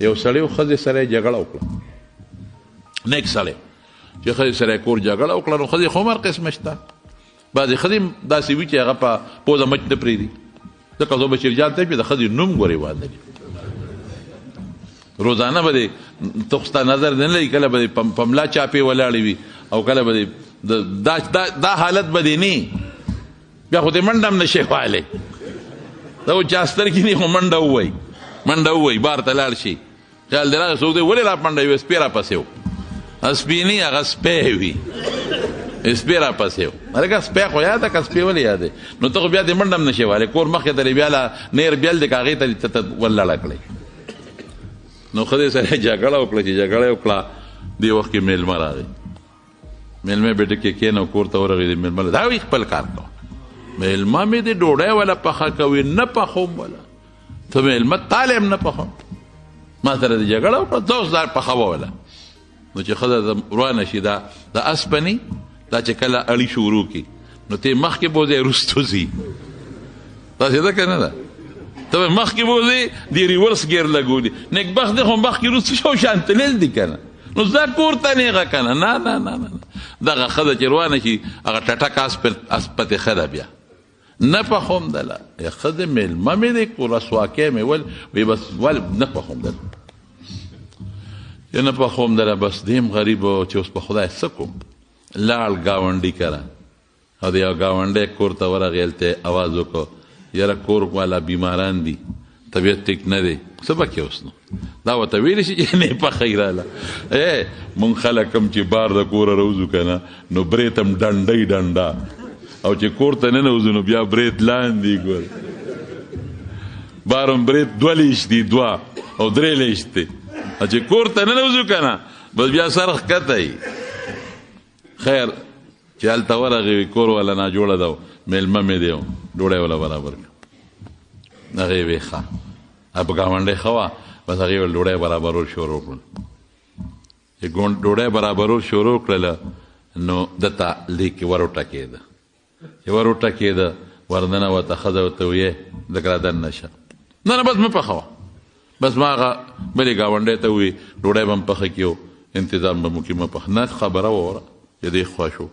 یو سړی و ښځې سره یې جګړه وکړه، نیک سړی چې ښځې سره یې کور جګړه وکړه، نو ښځې خو هم هر قسمه شته. بعضې ښځې داسې وي چې هغه په پوزه مچ نه پرېږدي، ځکه زه بشیرجان ته چې د ښځې نوم ګورې واده دي، روزانه به دې ته خو ستا نظر نه لري، کله به دې په ملا چاپې ولاړې وي او کله به دې دا حالت به دې نه بیا خو دې منډه هم نشي وهلی. دا و چا سترګې نه خو منډه ووایي بار ته لاړ شي، خیال دې راغی څوک دې ولې را منډه وي، سپی را پسې و، سپي نه هغه سپی وي، سپی را پسې و. هلکه سپی خو یاده که سپی ولې یادې، نو ته خو بیا دې منډه هم نشي وهلی، کور مخکې ته دې بیا نیر بیل دې که هغې ته ولړه کړئ. نو ښځې سره یې جګړه وکړه، چې جګړه یې وکړه دې وخت کې میلمه راغی، میلمه بیټه کې کېنه کور ته ورغی، میلمه دا وایي خپل کار کوه، میلمه مې دې ډوډۍ ولا پخه کوي، نه پخوم ولا ته میلمه تاله هم نه پخوم، ما سره دې جګړه وکړه ته اوس دا پخوه ولا. نو چې ښځه روانه شي دا د اسپنې دا چې کله اړي شروع کړي نو ته یې مخکې بوځې وروستو ځي، داسې ده که نه ده؟ ته به مخکې بوځې دې ریورس ګیر لګولي، نیکبخت دی خو مخکې وروسته شو شانتلیل دي که نه، نو زه کور ته نیغه که نه، نه نه نه نه، دغه ښځه چې روانه شي هغه ټټک اسپتې ښه ده بیا نه پخوم دله، یا ښځې میلمه مې دی کور رسواکۍ مې وی بس ول نه پخوم دله، نه پخوم دله. بس دیم غریب و چې اوس په خدای څه کوم، لاړ ګاونډي کره او د یو ګاونډی کور ته ورغی، هلته یې اواز وکړو یاره کور والا بیماران دي، طبیعت ټیک نه دی، څه به کې اوس نو دا ورته ویلی شي چې نه پخی راله. مونږ خلک هم چې بار د کوره راوځو که نه نو برېت هم ډنډۍ ډنډه، او چې کور ته ننوځو نو بیا برېت لاندې ګور، بار هم برېت 2 لیش دي 2 او 3 لیش دی، او چې کور ته ننوځو که نه بس بیا سر ښکته یي. خیر چې هلته ورغی کور والا ناجوړه ده، میلمه مې دی ډوډۍ والا برابر کړه، هغې وی ښه په ګاونډۍ ښه وه، بس هغې ول ډوډۍ برابرول شروع کړل. چې ډوډۍ برابرول شروع کړله نو دته لیک ور وټکېده، چې ور وټکېده وردنه ورته ښځه ورته ویې لږ را دننه شه، نه نه بس مه پخوه، بس ما هغه بلې ګاونډۍ ته ووایي ډوډۍ به م پخه کړي او انتظام به مو کړي، مه پخه، نه خبره ووره چې دی خوښ شو.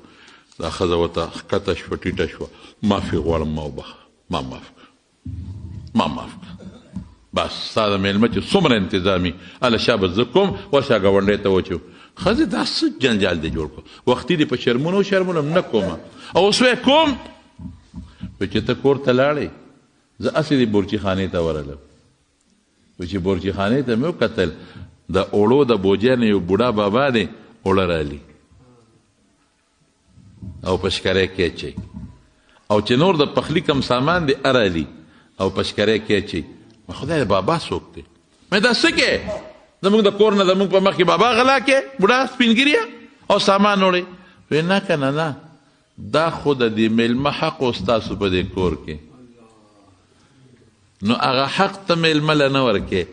دا ښځه ورته ښکته شوه ټیټه شوه، معافي غواړم ما وبخه، ما معاف کړه، ما معاف کړه، بس ستا د میلمه چې څومره انتظامي هله شا به زه کوم ورشه ګاونډۍ ته وچو. ښځې دا څه جنجال دی جوړ کړو، وختي دې په شرمونو شرمونم نه کومه، او اوس وی کوم چې ته کور ته لاړې، زه هسې دې بورچي خانې ته ورغلم، چې بورچي خانې ته مې وکتل د اوړو د بوجۍ نه یو بوډا بابا دی اوړه رالي او پشکری کې اچوي، او چې نور د پخلي کم سامان دی ارالي او پشکری کې اچوي. خدای د بابا څوک دی؟ مې دا څه کې زموږ د کور نه زموږ په مخ کې بابا غلا کې بوډا سپینګیریه او سامان وړی؟ وی نه که نه نه، دا خو د دې میلمه حق و ستاسو په دې کور کې، نو هغه حق ته میلمه له نه ورکې،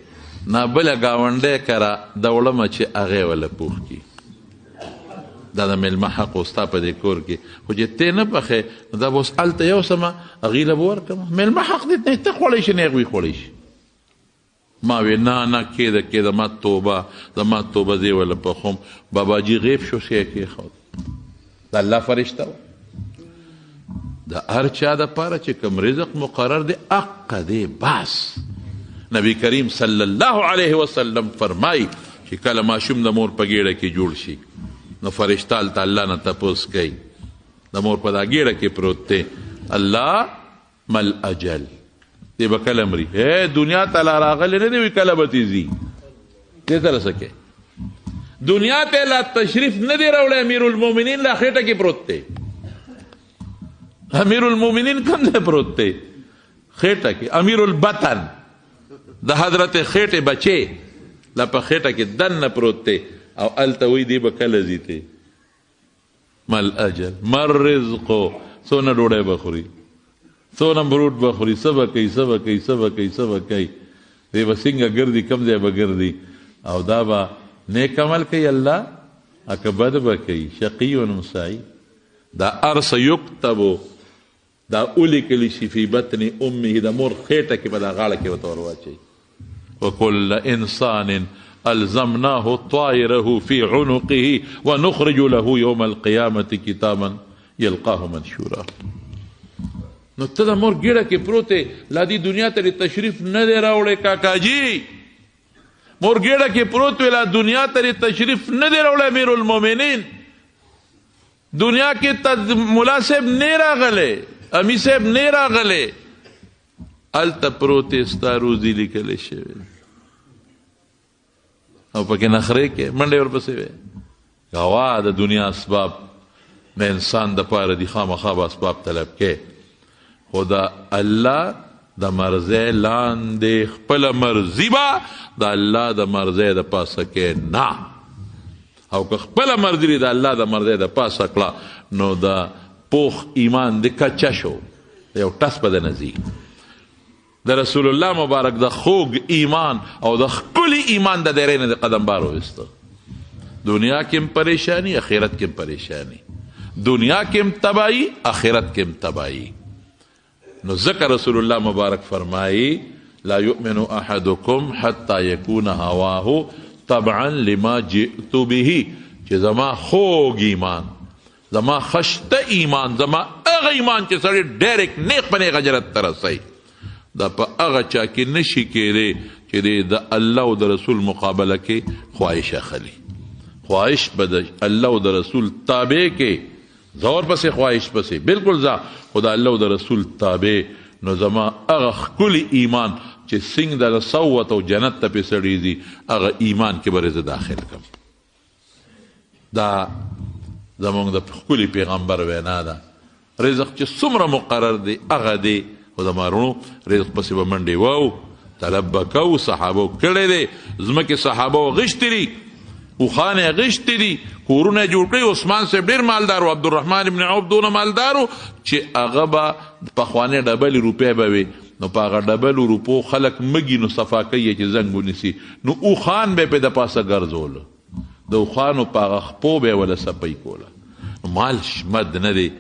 نه بله ګاونډی کره د وړمه چې هغې وله پوخ کړي، دا د میلمه حق و ستا په دې کور کې، خو چې تی نه پخې نو دا به اوس هلته یوسمه هغې له به ورکړمه، میلمه حق دی نه ته خوړی شي نه هغوی خوړی شي. ما وی نه نه کېده ما توبه زما توبه زه وله پخوم. باباجي غیب شو شی یې کېښود، د الله فرشته و، د هر چا دپاره چې کوم رزق مقرر دی حق دی بس. نبی کریم صلی الله علیه وسلم فرمایي چې کله ماشوم د مور په ګېډه کې جوړ شي نو فرشته هلته الله نه تپوس کوي د مور په دا ګېډه کې پروت دی، الله مل اجل دی به کله مري، دنیا ته لا راغلی نه دی وي کله به تې ځي، دې سره څه کوي؟ دنیا ته لا تشریف نه دی راوړی، امیر المؤمنین لا خېټه کې پروت دی، امیر المؤمنین کوم ځای پروت دی؟ خېټه کې. امیر البطن د حضرت خېټې بچې لا په خېټه کې دننه پروت دی، او هلته وایي دی به کله ځي تی؟ مل اجل مر رزقو، څونه ډوډۍ به خوري، څونه بروټ به خوري، څه به کوي څه به کوي څه به کوي څه به کوي، دی به څنګه ګرځي کوم ځای به ګرځي، او دا به نیک عمل کوي الله که بد به کوي، شقي و سعید. دا ارس یکتبو دا اولیکلی شي فی بطن امه، د مور خېټه کې به دا غاړه کې ورته ور واچوي، وكل انسان الزمناه طائره في عنقه ونخرج له يوم القيامة كتابا يلقاه منشورا. نو ته د مور ګیړه کې پروت لا دی دنیا ته تشریف نه دی راوړی کاکاجي، مور ګیړه کې پروت لا دنیا ته تشریف نه دی راوړی امیر المؤمنین، دنیا کې ملا صاحب نه راغلی، امی صاحب نه راغلی، الته پروت ستا روزي لیکلی شوی او پکې نخرې کې منډې ورپسې وې. غوا د دنیا اسباب د انسان د پاره دي، خامخا به اسباب طلب کې، خو د الله د مرضۍ لاندې خپله مرضي به د الله د مرضۍ د پاسه کې نه، او که خپله مرضي د الله د مرضۍ د پاسه کړه نو د پوخ ایمان د کچه شو، یو ټس به د نځي. د رسول الله مبارک د خوږ ایمان او د ښکلي ایمان د دیرې نه د قدم بار وویسته. دنیا کې هم پریشانی، اخرت کې هم پریشانی، دنیا کې هم تباہی، اخرت کې هم تباہی. نو ذکر رسول الله مبارک فرمائی لا یؤمن احدکم حتی یکون هواه طبعا لما جئت به، چې زما خوږ ایمان، زما خشته ایمان، زما هغه ایمان چې سړی ډایرکټ نیغ په نیغه جنت ته رسوي، دا په هغه چا کې نشي کېدی چې د الله او د رسول مقابله کې خواهش اخلي. خواهش به د الله او د رسول تابع کې زور پسې خواهش پسې بالکل ځه، خو د الله او د رسول تابع، نو زما هغه ښکلي ایمان چې څنګه د صوت او جنت ته پې سړي ځي هغه ایمان کې به زه داخل کړم. دا زمونږ د ښکلي پیغمبر وینا ده. رزق چې څومره مقرر دی هغه دی، خو د مارونو رزق پسې به منډې وو، طلب به کوو، صحابو کړی دی، ځمکې صحابو غشتې دي، اوښان یې غشتې دي، کورونه یې جوړ کړي. عثمان صاحب ډېر مالدار و، عبدالرحمن ابن عوف دونه مالدار و چې هغه به پخوانۍ ډبلې روپۍ به وي، نو په هغه ډبلو روپو خلک مږي نو صفا کوي چې زنګ ونیسي، نو اوښان به یې په د پاسه ګرځولو، د اوښانو په هغه خپو به یې وله صفۍ کوله. مال شمد نه دی،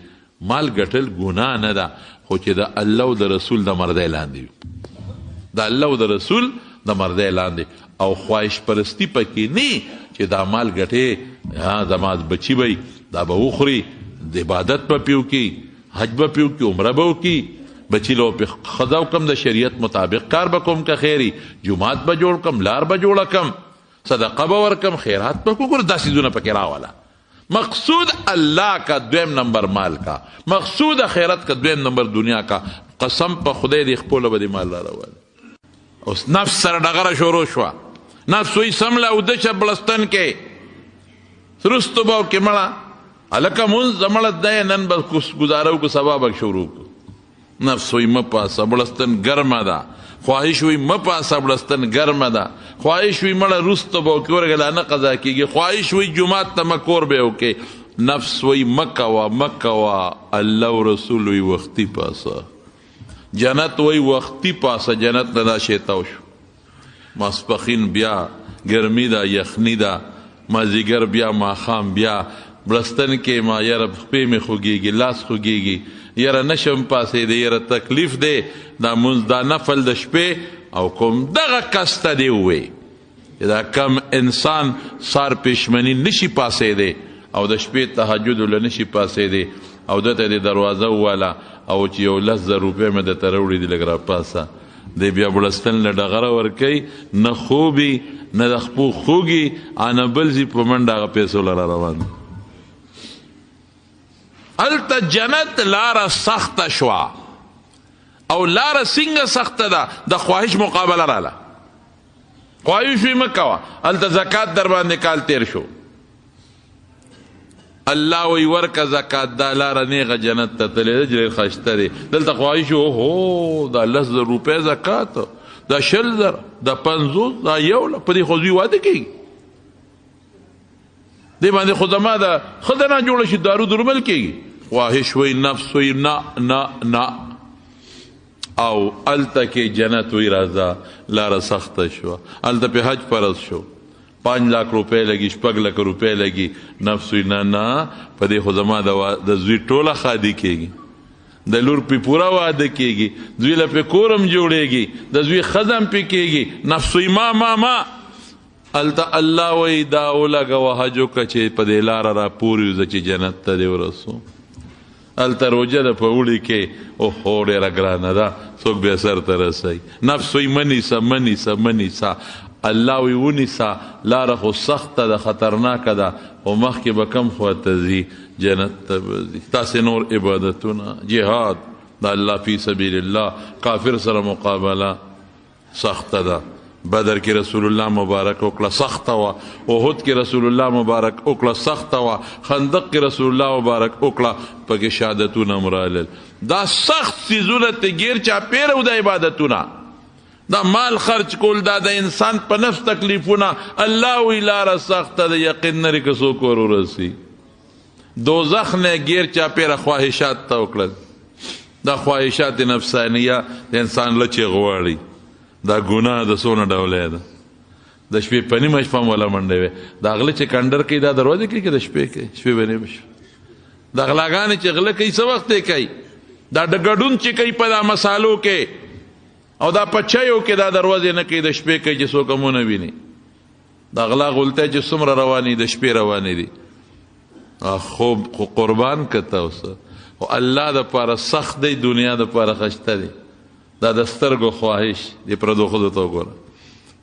مال ګټل ګناه نه ده، خو چې د الله او د رسول د مرضۍ لاندې وي، د الله او د رسول د مرضۍ لاندې، او خواهش پرستی پکې نه چې دا مال ګټې زما بچي به دا به وخوري، د عبادت به پې وکړي، حج به پې وکړي، عمره به وکړي، بچي له پې ښځه وکړم، د شریعت مطابق کار به کوم که خیري، جومات به جوړ کړم، لار به جوړه کړم، صدقه به ورکړم، خیرات به وکړم. دا څیزونه پکې راوله. مقصود اللہ کا دویم نمبر مال کا، مقصود خیرت کا دویم نمبر دنیا کا. قسم په خدای دی خپل به دی مال را روان. اوس نفس سره ډغره شروع شوه، نفس وی سمله او د چه بلستان کې سرستو باو کې مړه هلکه مونځ زمړه دی نن به ګزاره وکړو سبا به شروع کړو. نفس وی مه پاسه بلستان ګرمه ده، خواهش وی مه پاسه بلستان ګرمه ده، خواهش وی مړه رستو به وکړې ورګه نه قضا کېږي، خواهش وی جماعت ته مکور به وکړې، نفس وی مکوه مکوه، الله و رسول وی وختي پاسه، جنت وی وختي پاسه، جنت نه دا شیطاو شو. ماسپخین بیا گرمی دا، یخنی دا، مازیګر بیا، ماښام بیا بلستن کې ما یاره خپې مې خوږېږي، لاس خوږېږي، یاره نشم پاسېدی، یاره تکلیف دی، دا مونځ دا نفل د شپې. او کوم دغه کس ته دی ووی دا کم انسان سار پېشمني نشي پاسېدی او د شپې تهجد له نشي پاسېدی او دته د دروازه وواله او چې یو 10,000 روپۍ مې درته راوړي دي لږ راپاسه، دی بیا بړستن له ډغره ورکوي، نه خوبي نه د خپو خوږي، انه بل ځي په منډه هغه پیسو له را روان. هلته جنت لاره سخته شوه، او لاره څنګه سخته ده؟ د خواهش مقابله راله، خواهش وی مه کوه. هلته زکات در باندې کال تیر شو، الله وی ورکه زکات، دا لاره نیغه جنت ته تللی ده، ډېر ښایسته دی. دلته خواهش اوهو دا 10,000 روپۍ زکات، دا 20,000، دا 50، دا 1 په دې خو دوی واده کوي، دې باندې خو زما د ښځه نه جوړه شي، دارو درمل کېږي. خواهش وی نفس وی نه نه نه، او هلته کې جنت وی راځه، لاره سخته شوه. هلته پې حج فرض شو، 5 लाख روپۍ لګي، 6 लाख روپۍ لګي. نفس وی نه نه، په دې خو زما د زوی ټوله ښادي کېږي، د لور پی پورا واده کیږي دوی له پی کورم جوړیږي د دوی خزم پی کیږي نفسوی ما التا الله وی دا اولګه وهجو کچې په دې لار را پوری چې جنت ته دی ورسو التا روجه د پوړی کې او هوړه را ګرانه دا څوک به سر ته رسي نفسوی منیسا الله وی ونیسا لار خو سخت ده خطرناک ده او مخکې به کم خواته ځي جنت ته ځي تاسې نور عبادتونه جهاد د الله فی سبیل الله کافر سره مقابله سخته ده بدر کې رسول الله مبارک وکړه سخته وه احد کې رسول الله مبارک وکړه سخته وه خندق کې رسول الله مبارک وکړه پکې شهادتونه مرالل دا سخت څیزونه ته ګیر چاپېره و د عبادتونه دا مال خرچ کول دا د انسان په نفس تکلیفونه الله وی لاره سخته ده یقین لري که څوک ور ورسي دوزخ نه ګیر چاپېره خواهشات ته وکړل دا خواهشات نفسانیه د انسان لچې غواړي دا ګناه د څونه ډوله ده د شپې په نیمه شپه هم ولا منډې وې دا غله چې کنډر کوي دا دروازې کوي که د شپې کوي شپې به نیمه شپه دا غلاګانې چې غله کوي څه وخت یې کوي دا ډګډون چې کوي په دا مسالو کې او دا په چایو کې دا دروازې نه کوي د شپې کوي چې څوک هم ونه ویني دا غلا غلطۍ چې څومره روانې د شپې روانې دي خو قربان که ته اوسه خو الله دپاره سخت دی دنیا دپاره خشته دی دا د سترګو خواهش د پردو ښځو ته وګوره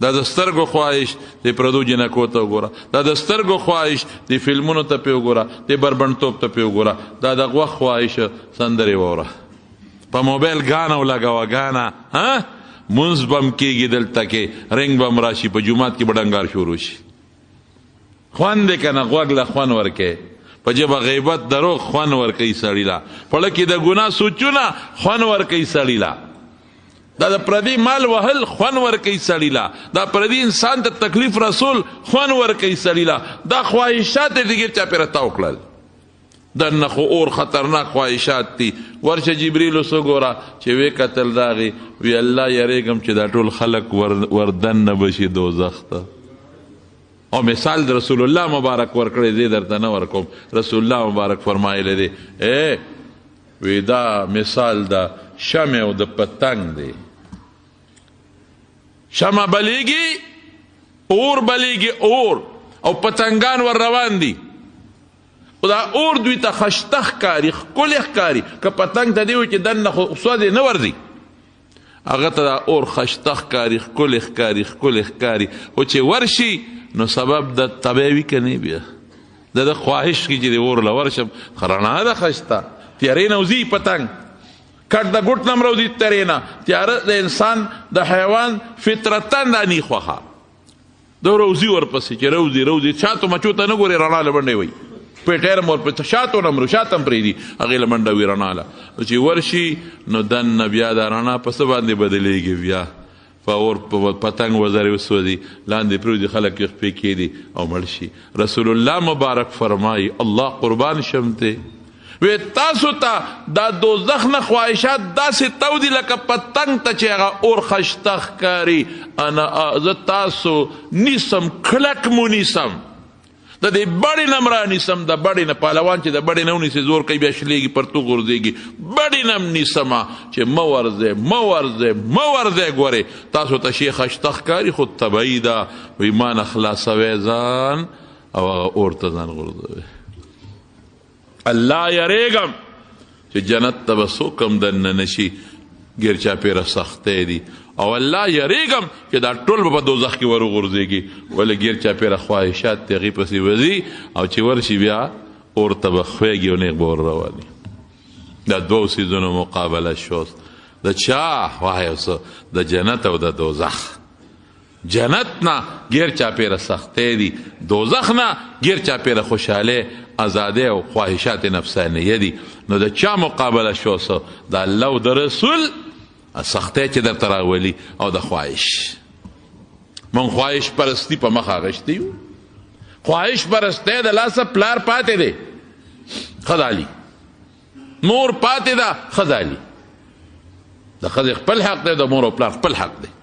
دا د سترګو خواهش د پردو جنکو ته وګوره دا د سترګو خواهش د فلمونو ته پې وګوره د بربنډتوب ته پې وګوره دا د غوښ خواهش سندرې واوره په موبایل ګانا ولګوه ګانا مونځ به م کېږي دلته کې رنګ به م راشي په جومات کې به ډنګار شروع شي خوند دی که نه غوږ له خوند ورکوي په ژبه غیبت دروغ خوند ورکوي سړي له پړه کې د ګناه سوچونه خوند ورکوي سړي له دا د پردي مال وهل خوند ورکوي سړي له دا پردي انسان ته تکلیف رسول خوند ورکوي سړي له دا خواهشات یې دګیر چاپېره تاو کړل دنه خو اور خطرناک خواهشات دي ورشه جبریل اوس وګوره چې ویې کتل داغې وی الله یریږم چې دا ټول خلک وردننه بشي دوزخ ته او مثال د رسول الله مبارک ورکړی دی درته نه ورکوم رسول الله مبارک فرمایلی دی وی دا مثال د شمع او د پتنګ دی شمع بلیږي اور بلیږي اور او پتنګان ور روان دي او دا اور دوی ته خشته ښکاري ښکلې ښکاري که پتنګ ته دی وي چې دننه خو سودې نه ورځي هغه ته دا اور خشته ښکاري ښکلې ښکاري خو چې ورشي نو سبب د تبی وي که نه بیا د خواهش کې چې د اور له ورشم رڼا ده ښایسته تیارې نه وځي پتنګ کټ د ګوټ نه م راوځي تیارې نه تیاره د انسان د حیوان فطرتن دا نی خوښه دا روزي ورپسې چې روزي شاتو مچو ته نه ګورې رڼا له منډې وي پیټیر م ورپسې شاتو نه مرو شاته م پرېږدي هغې له منډه وي رڼا له چې ورشي نو دننه بیا دا رڼا په څه باندې بدلېږي بیا په اور پتنګ وزرې وسوځي لاندې پرېږدي خلک یې خپې کېدي او مړ شي رسول الله مبارک فرمایي الله قربان شم ته وی تاسو ته دا دوزخ نه خواهشات داسې تودي لکه پتنګ ته چې هغه اور خشته ښکاري انا زه تاسو نیسم کلک مو نیسم د دې بړې نه م رانیسم د بړې نه پهلوان چې د بړې نه ونیسي زور کوي بیا شلېږي پرتو غورځېږي بړې نه م نیسمه چې مه ورځئ ګورې تاسو ته شی خشته ښکاري خو طبعي ده وی ما نه خلاصوی ځان او هغه اور ته ځان غورځوي الله یریږم چې جنت ته به څوک هم دننه نشي ګیر چاپېره سختۍ دي او الله یریږم چې دا ټول به په دوزخ کې ور وغورځېږي ولې ګیر چاپېره خواهشات د هغې پسې وځي او چې ورشي بیا اور ته به خویږي او نیغ به ور رواني دا دوو څیزونو مقابله شوست د چا وایه د جنت او د دوزخ جنت نه ګیر چاپېره سختۍ دي دوزخ نه ګیر چاپېره خوشحالۍ ازادۍ او خواهشات نفسانیه دي نو د چا مقابله شوسه د الله او د رسول سختۍ چې درته راولي او د خواهش من خواهش پرستی په مخ اخیستی یو خواهش پرستی د لاسه پلار پاتې دی ښځالي مور پاتې ده ښځالي د ښځې خپل حق دی د مور او پلار خپل حق دی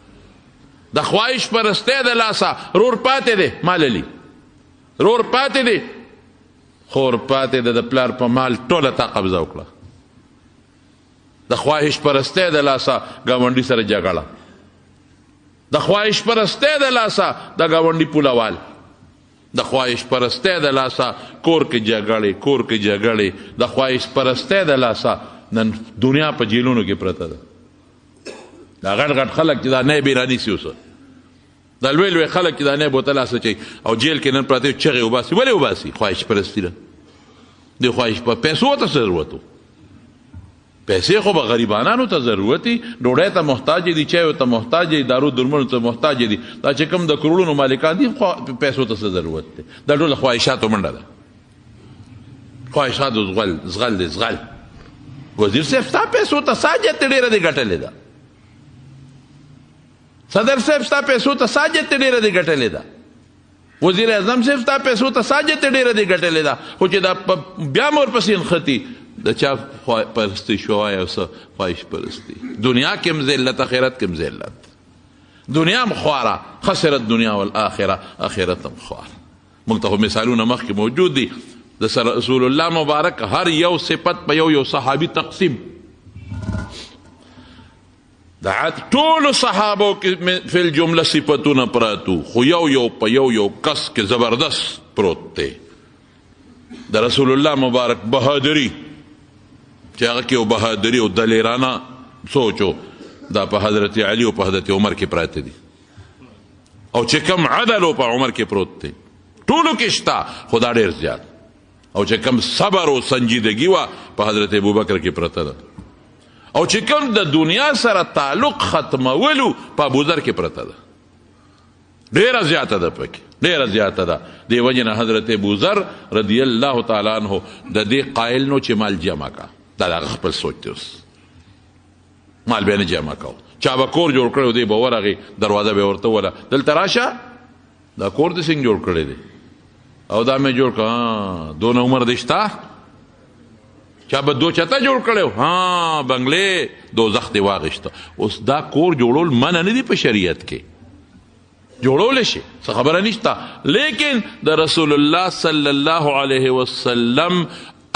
د خواهش پرستی د لاسه رور پاتې دی ماللي رور پاتې دی خور پاتې ده د پلار په مال ټوله تا قبضه وکړه د خواهش پرستی د لاسه ګاونډي سره جګړه، د خواهش پرستی د لاسه د ګاونډي پولوال، د خواهش پرستی د لاسه کور کې جګړې، د خواهش پرستی د لاسه نن دنیا په جیلونو کې پرته ده. دا غټ غټ خلک چې دا نه بیرانی سی اوسه، دا لوی لوی خلک چې دا نه بوتل اسه چي او جیل کې نن پراته چغې وباسي. ولې وباسي؟ خواهش پرستی ده. د خواهش په پیسو ته ضرورت، پیسې خو به غریبانانو ته ضرورتي، ډوډۍ ته محتاج دي، چایو ته محتاج دي، دارو درملو ته محتاج دي. دا چې کوم د کروڑونو مالکان دي پیسو ته څه ضرورت دی؟ دا ټول خواهشاتو منډه ده، خواهشاتو زغل دی زغل. وزیر صاحب ستا پیسو ته ساجت ډېره دی ګټلې ده، صدر صاحب ستا پیسو ته ساجت ډېره دی ګټلې ده، وزیر اعظم صاحب ستا پیسو ته ساجت ډېره دی ګټلې ده. خو چې دا بیا مور پسې نښتي د چا پرستی شوای او څه خواهش پرستی. دنیا کې هم ذلت، آخرت کې هم ذلت. دنیا هم خواره، خسرت دنیا والآخره، آخرت هم خواره. موږ ته خو مثالونه مخکې موجود دي. د رسول الله مبارک هر یو صفت په یو صحابي تقسیم. د ټولو صحابو کې فی الجمله صفتونه پراتو، خو یو په یو کس کې زبردست پروت دی. د رسول الله مبارک بهادری چې هغه کې او بهادری او دلیرانه سوچو دا په حضرت علی او په حضرت عمر کې پراته دي، او چې کم عدل او په عمر کې پروت دی. ټولو کې شته، خدا ډېر زیات. او چې کم صبر او سنجیدګي وه په حضرت ابوبکر کې پرته ده. او چې کم د دنیا سره تعلق ختمولو په ابوذر کې پرته ده. ډېره زیاته ده پکې، ډېره زیاته ده. دې وجې نه حضرت ابوذر رضی الله تعالی عنه د دې قایل نو چې مال جمع کا. دا د خپل سوچ دی، اوس مال به نه جمع کوو. چا به کور جوړ کړی دی، به ورغې دروازه به ورته وله دلته راشه دا کور دې څنګه جوړ کړی دی او دا مې جوړ کړ. دونه عمر دې شته؟ چا به دو چته جوړ کړی، بنګلې دوزخ دې واغېسته. اوس دا کور جوړول منع نه دي په شریعت کې، جوړولی شي، څه خبره نشته. لیکن د رسول الله صلی الله علیه وسلم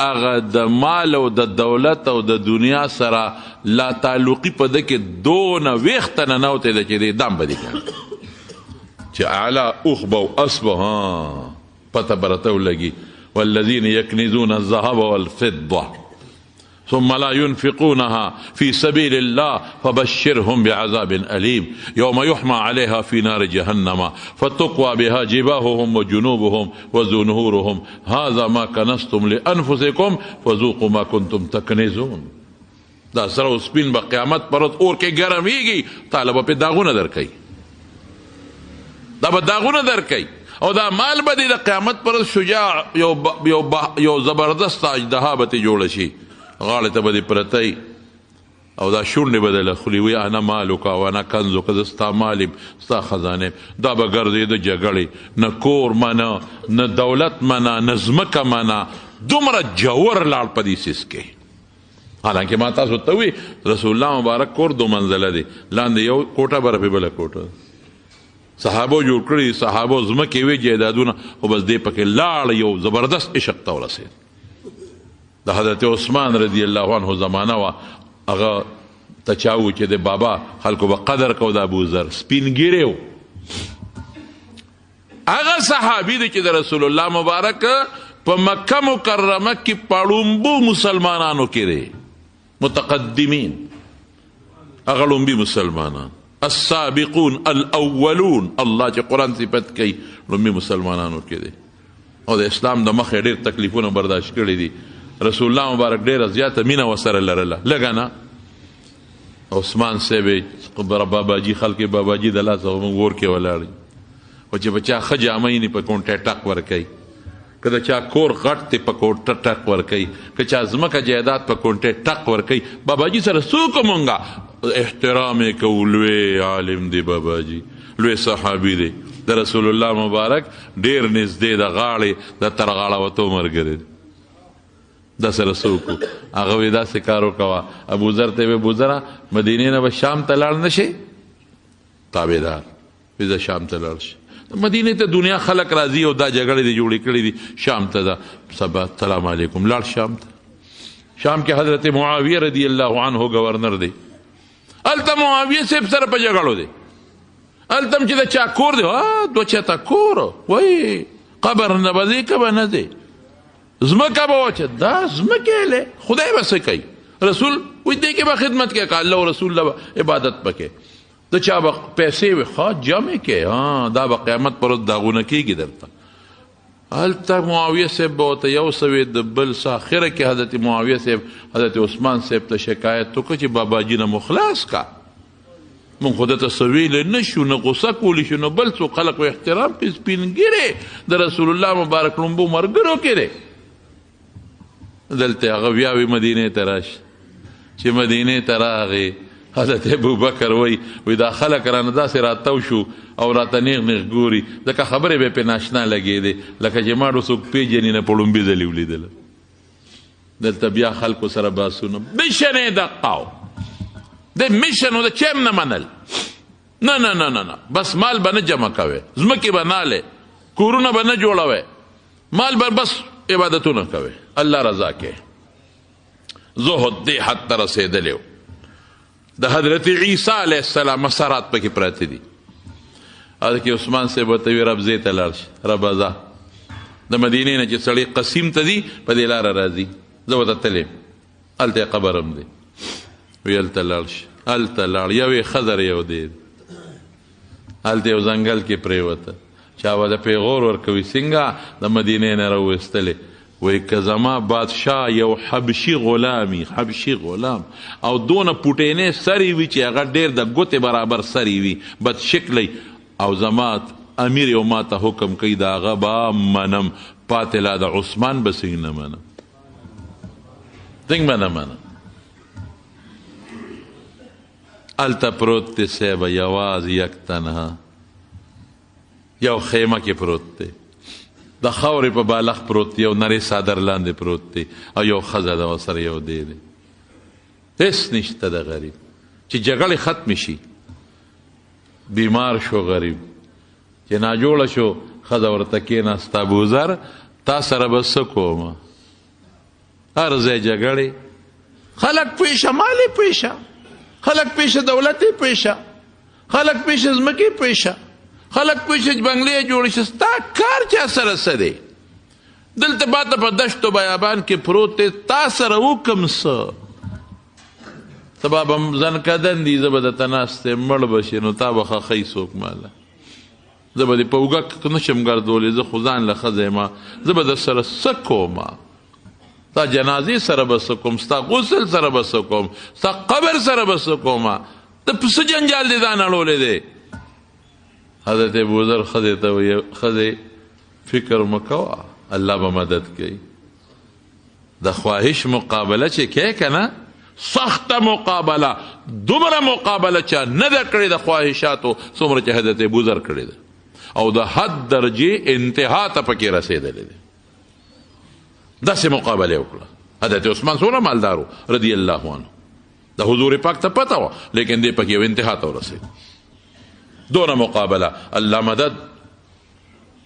هغه د مال او د دولت او د دنیا سره لا تعلقي په ده کې دونه ویښته ننوتی ده چې دی دم به دې کړي چې اعلی اوخ به او اس به پته به راته ولګي. والذین یکنزون الذهب والفضة ثم لا ينفقونها في سبيل الله فبشرهم بعذاب أليم يوم يحمى عليها في نار جهنم فتقوى بها جباههم وجنوبهم وظهورهم هذا ما كنزتم لأنفسكم فذوقوا ما كنتم تكنزون. دا سره او سپین به قیامت پر ورځ اور کې ګرمیږي، طالب به داغونه درکوي، دا به داغونه درکوي. او دا مال به د قیامت پر ورځ شجاع یو زبردست اژدها به ترې جوړه شي، غاړې ته به دې پرتی او دا شونډې به دله خولي وي انا مالوکه او انا کنزوکه، زه ستا مال یم ستا خزانه. دا به ګرځېده جګړې، نه کور منه، نه دولت منه، نه ځمکه منه. دومره جوور لاړ په دې سیس کې. حالانکه ما تاسو ته وي رسول الله مبارک کور دو منزله دی، لاندې یو کوټه برپې بله کوټه. صحابو جوړ کړي، صحابو ځمکې وي جایدادونه، خو بس دې پکې لاړ یو زبردست عشق ته ورسېد. د حضرت عثمان رضی الله عنه زمانه وه، هغه ته چا و چې د بابا خلکو به قدر کو د ابوذر سپین ګیری و. هغه صحابي دی چې د رسول الله مبارک په مکه مکرمه کې پړومبو مسلمانانو کې دی، متقدمین، هغه لومبي مسلمانان، السابقون الاولون. الله چې قرآن صفت کوي لومبي مسلمانانو کې دی. او د اسلام د مخې ډېر تکلیفونه برداشت کړي دي. رسول الله مبارک ډېره زیاته مینه ورسره لرله، لږه نه. عثمان صاحب باباجي خلک باباجي د لاسه موږ ور کې ولاړ، خو چې په چا ښه جامه یې په کونټې ټک ورکوي، که د چا کور غټ دی په کونټه ټک ورکوي، که چا ځمکه جایداد په کونټې ټک ورکوي. باباجي سره څوک مونږه احترام یې کوو. لوی عالم دی باباجي، لوی صحابي دی، د رسول الله مبارک ډېر نږدې د غاړې د تر غاړه وتو ملګری دی. دا سره څوک هغه وایي داسې کار وکوه. ابوذر ته یې وایي ابوذره مدینې نه به شام ته لاړ نه شي؟ تابعدار وایي زه شام ته لاړ شي. مدینې ته دنیا خلک راځي او دا جګړې دې جوړې کړې دي، شام ته ده سبا سلام علیکم لاړ شام ته. شام کې حضرت معاویه رضی الله عنه گورنر دی. الته معاویه صاحب سره په جګړو دی. التم چې د چا کور دی دو چاته کور وای قبر نه بځي کبه نه دی زمکه به وچه دا زمکه له خدای بس کوي. رسول وې دې کې به خدمت کې الله او رسول الله عبادت پکې د چا به پیسې وي خا جمع کې دا به قیامت پر داغونه کېږي درته. الته معاویه صاحب به ورته یو سوی د بل ساخره کې حضرت معاویه صاحب حضرت عثمان صاحب ته شکایت وکړه چې بابا جی نه مخلاص کا مونږ خو درته څه ویلی نه شو نه غوسه کولی شو نه بل څوک خلک و احترام کې سپینګیرې د رسول الله مبارک لومبو ملګرو کې دی. دلته هغه بیا وي مدینې ته راشه چې مدینې ته راغې حضرت ابوبکر وی دا خلک رانه داسې راتاو شو او راته نیغ نیغ ګوري ځکه خبرې به پې ناشنا لګېدې لکه چې ما ډو څوک پېژني نه په لومبي ځلې ولیدله. دلته بیا خلکو سره باسونه میشن یې دقه و د میشن و د چیم نه منل نه نه نه نه بس مال به نه جمع کوې ځمکې به نالې کورونه به نه جوړوې مال به بس عبادتونه کوې الله رضا کې. زهد دې حد ته رسېدلی و. د حضرت عیسی علیه السلام مسارات پکې پراته دي. هلته کې عثمان صاحب ورته وي رب ځای ته لاړ شي ربه ځه د مدینې نه چې سړی قسیم ته ځي په دې لاره راځي زه ورته تللی هلته یې قبر هم دی وی هلته لاړ شي هلته لاړ یو یې خضر یو دی هلته یو ځنګل کې پرېوته چا به د پیغور ورکوي څنګه د مدینې نه راویستلې وی که زما بادشاه یو حبشي غلامي حبشي غلام او دونه پوټینې سری وي چې هغه ډېر د ګوتې برابر سری وي بد شکلی او زما امیر یو ما ته حکم کوي د هغه به منم پاتې لا د عثمان به څنګه نه منم څنګه به نه منم. هلته پروت دی صاحبه یوازې یک تنها یو خیمه کې پروت دی د خاورې په بالښت پروت دی یو نرې څادر لاندې پروت دی او یو ښځه ده ورسره یو دی دی هېڅ نشته د غریب چې جګړې ختمې شي. بیمار شو غریب چې ناجوړه شو ښځه ورته کېناسته ابوذر تا سره به څه کومه هر ځای جګړې خلک پیشه مالې پیشه خلک پیشه دولتې پیشه خلک پیشه ځمکې پیشه خلک پیشه بنګلې جوړې شي ستا کار چا سره څه دی دلته باته په دشتو بیابان کې پروت دی تا سره وکم څه سبا به زنکدن دي زه به درته ناست یم مړ به شي نو تا به ښخی څوک ماله زه به دې په اوږه نشم ګرځولی زه خو ځان له ښځه یم زه به در سره څه کومه ستا جنازې سره به څه کوم ستا غسل سره به څه کوم ستا قبر سره به څه کومه ته په څه جنجال دې دا نړولی دی. حضرت ابوذر ښځې ته وایي ښځې فکر مه کوه الله به مدد کوي. د خواهش مقابله چې کوې که نه سخته مقابله دومره مقابله چا نه ده کړې د خواهشاتو څومره چې حضرت ابوذر کړې ده او د حد درجې انتها ته پکې رسېدلی دی. داسې مقابله یې وکړه. حضرت عثمان څومره مالدار رضی الله عنه د حضور پاک ته پته وه لیکن دې پکې یو انتها ته ورسېد دونه مقابله الله مدد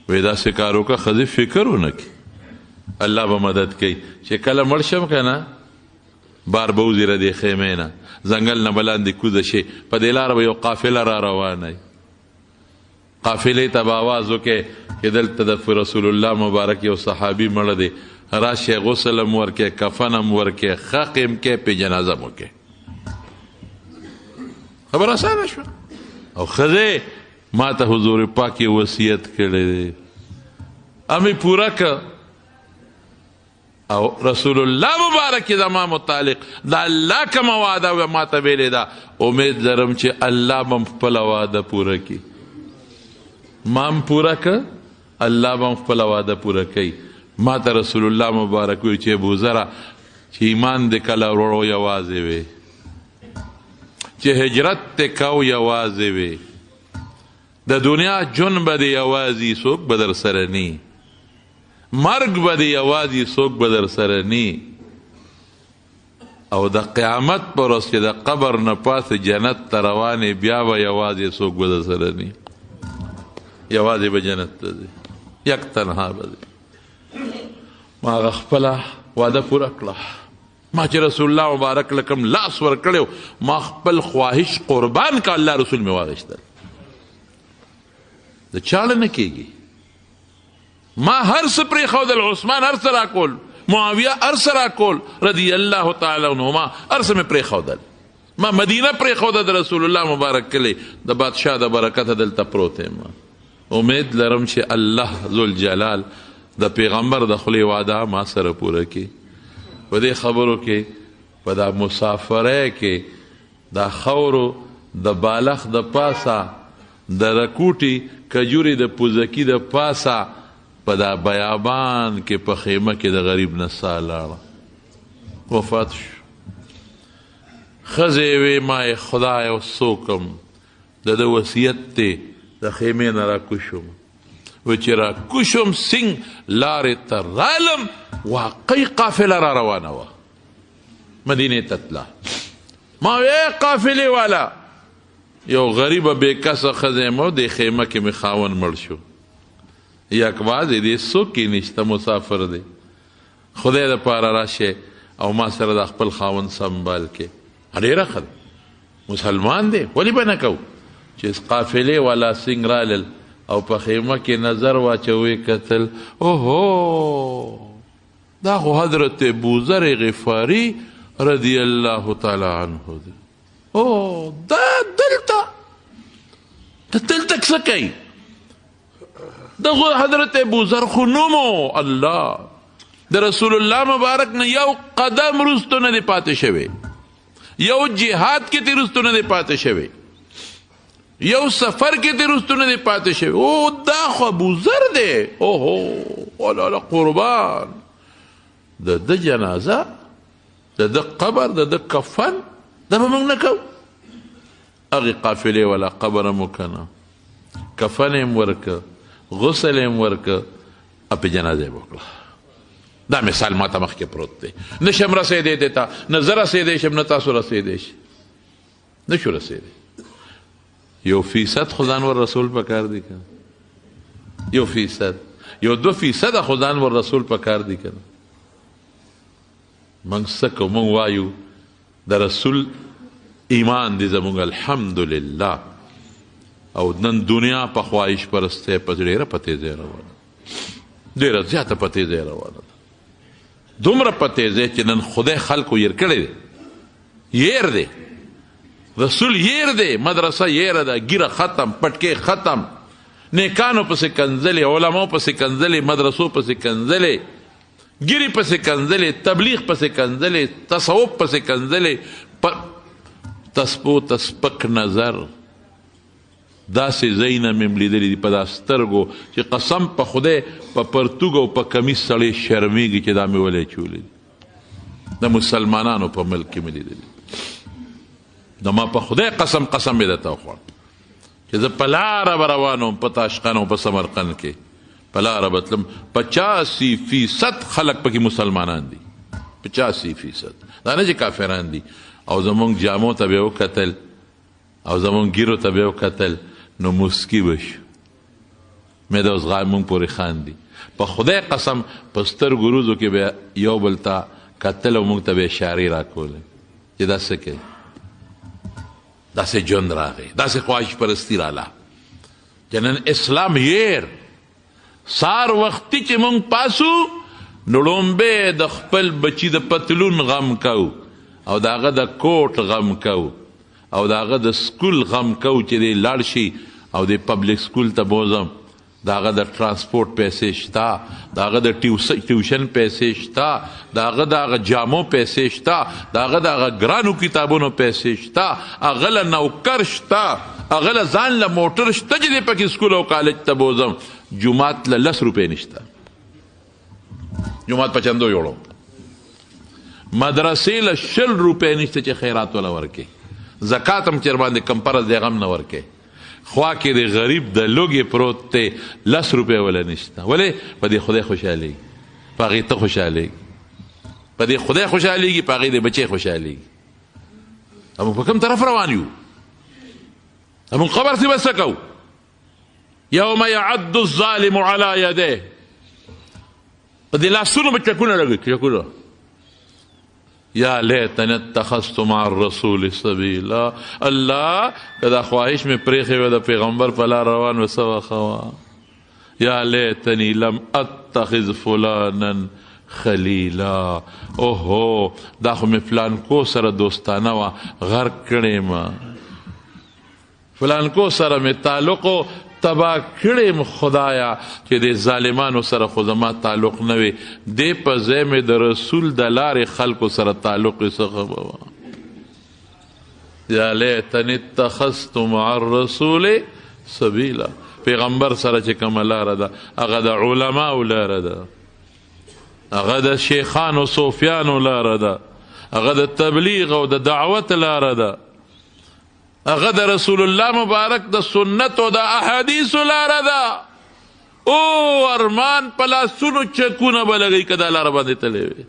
وی داسې کار وکړه ښځې فکر ونه کړي الله به مدد کوي چې کله مړ شم که نه بار به وځي له دې خیمې نه ځنګل نه به لاندې کوزه شي په دې لاره به یو قافله را روانه وي قافلې ته به آواز وکړې چې دلته د رسول الله مبارک یو صحابي مړه دی راشئ غسل هم ورکړئ کفن هم ورکړئ خق هم کړئ پې جنازه هم وکړئ. خبر اسانه شوه. او ښځې ما ته حضور پاک یې وصیت کړی دی امې پوره که او رسول الله مبارک زما متعلق د الله کومه وعده ما ته ویلې ده امید لرم چې الله به م خپله وعده پوره کړي ما هم پوره که الله به م خپله وعده پوره کوي. ما ته رسول الله مبارک وی چې ابوذره چې ایمان دې کله وروړو یوازې وې چې هجرت ته کو یوازې وې د دنیا جون به دې یوازې څوک به در سره نی مرګ به دې یوازې څوک به در سره نی او د قیامت پر ورځ چې د قبر نه پاسې جنت ته روانې بیا به یوازې څوک به در سره نی یوازې به جنت ته ځي یک تنها به ځي. ما هغه خپله وعده پوره کړه ما چې رسول الله مبارک لکم لاس ورکړو ما خپل خواهش قربان کا الله رسول مې واغشتل د چاله نه کېږي ما هر څه پرېښودل عثمان هر څه راکول معاویه هر څه راکول رضی الله تعالی عنهما هر څه مې پرېښودل ما مدینه پرېښوده د رسول الله مبارک کلی د بادشاه د برکته دلته پروت یم امید لرم چې الله ذوالجلال د پیغمبر د خولې وعده ما سره پوره کړي په دې خبرو کې په دا مسافره کې دا خاورو د بالخ د پاسه د رکوټي کجوري د پوزکی د پاسه په دا بیابان کې په خیمه کې د غریب نه ساه لاړه وفات شو ښځې وې ما خدای او څوکم د ده وصیت دی د خیمې نه راکوشم و چې راکوشم سنګ لارې ته رالم واقعي قافله را روانه وه مدینې ته تله ما وې قافلې والا یو غریبه بې کسه ښځه یم د خیمه کې مې خاوند مړ شو یکباز دې څوک یې نشته مسافر دی خدای دپاره راشه او ما سره د خپل خاوند سنبال کې ډېره ښه ده مسلمان دی ولې به نه کوو چې قافلې والا سنګ رالل او په خیمه کې نظر واچوي کتل اوهو دا خو حضرت ابوذر غفاري رضی الله تعالی عنه دی او دا دلته څه کوي دغه حضرت ابوذر خو نومو الله د رسول الله مبارک نه یو قدم رستو نه دی پاتې شوی یو جهاد کې تی رستو نه دی پاتې شوی یو سفر کې تی رستو نه دی پاتې شوی او دا خو ابوذر دی اوهو الله قربان د د جنازه د د قبر د د کفن دا به موږ نه کوو هغې قافلې والا قبر مو کنه کفن یې ورکه غسل یې ورکه او پې جنازه یې وکړه دا مثال ما ته مخکې پروت دی نشم رسېدی دې ته نه زه رسېدی شم نه تاسو رسېدی شي نشو رسېدی 1% خو ځانور رسول پکار دی که 1% یو 2% خو ځانور رسول پکار دی که موږ څه کوو موږ وایو د رسول ایمان دی زموږ الحمدلله او نن دنیا په خواهش پرستۍ په ډېره په تیزۍ روانه ډېره زیاته په تیزۍ روانه ده دومره په تیزۍ چې نن خدای خلکو ير کړی دی ير دی رسول ير دی مدرسه ير ده ګیره ختم پټکې ختم نیکانو پسې کنځلې علماو پسې کنځلې مدرسو پسې کنځلې ګیرې پسې کنځلې تبلیغ پسې کنځلې تصوف پسې کنځلې تسپو تسپک نظر داسې ځای نه مې لیدلي دي په دا سترګو چې قسم په خدای په پرتوګ او په کمیس سړی شرمېږي چې دا مې ولې چولې دي د مسلمانانو په ملک کې مې لیدلي د ما په خدای قسم مې درته وخوړ چې زه په لاره به روان وم په تاشقند او په سمرقند کې په لاره به تلم 85% خلک پکې مسلمانان دي 85% دا نه چې کافران دي او زمونږ جامو ته به وکتل او زمونږ ګیرو ته به وکتل نو مسکی بشو مې د اوس مونږ پورې خاندي په خدای قسم په سترګو روزو کې به یو بل ته کتل او مونږ ته به اشارې راکولې چې دا څه کوي داسې ژوند راغی داسې خواهش پرستی راله چې نن اسلام ير سار وختي چې مونږ پاسو نو لومبې د خپل بچي د پتلون غم کوو او د هغه د کوټ غم کوو او د هغه د سکول غم کوو چې دی لاړ شي او د پبلک سکول ته بوزم د هغه د ټرانسپورټ پیسې شته د هغه د ټیوشن پیسې شته د هغه د هغه جامو پیسې شته د هغه د هغه ګرانو کتابونو پیسې شته هغه له نوکر شته هغه له ځان له موټر شته چې دی پکې سکول او کالج ته بوزم جومات له 10 روپۍ نشته جومات په چندو جوړو مدرسې له 20 روپۍ نشته چې خیرات ولا ورکې زکات هم چر باندې کم پرز دی غم نه ورکې خوا کې د غریب د لوږې پروت دی 10 روپۍ ولا نشته ولې په دې خدای خوشحالېږي په هغې ته خوشحالېږي په دې خدای خوشحالېږي په هغې د بچی خوشحالېږي موږ په کوم طرف روان یو موږ قبر سې به څه کوو یوم یعد الظالم علی یدیه په دې لاسونو به چکونه لګوي چکونه یا لیتنی اتخذت مع الرسول سبیلا. الله که دا خواهش می پریخی و دا پیغمبر پلا روان و سوا خوا. یا لیتنی لم اتخذ فلانا خلیلا. اوہو دا خو می فلان کو سر دوستانه و غرق کړم، فلان کو سر می تعلقو تبا کړم خدایا چې د ظالمانو سره خو زما تعلق نه وي، دې په ځای مې د رسول د لارې خلکو سره تعلق څخه به یا لیتنی اتخذت مع الرسول سبیلا. پیغمبر سره چې کومه لاره ده هغه د علماو لاره ده، هغه د شیخانو صوفیانو لاره ده، هغه د تبلیغ او د دعوت لاره ده، هغه د رسول الله مبارک د سنت او د احادیثو لاره ده. او ارمان پلاسونو چکونه به لګئ که دا لاره باندې تللی وي.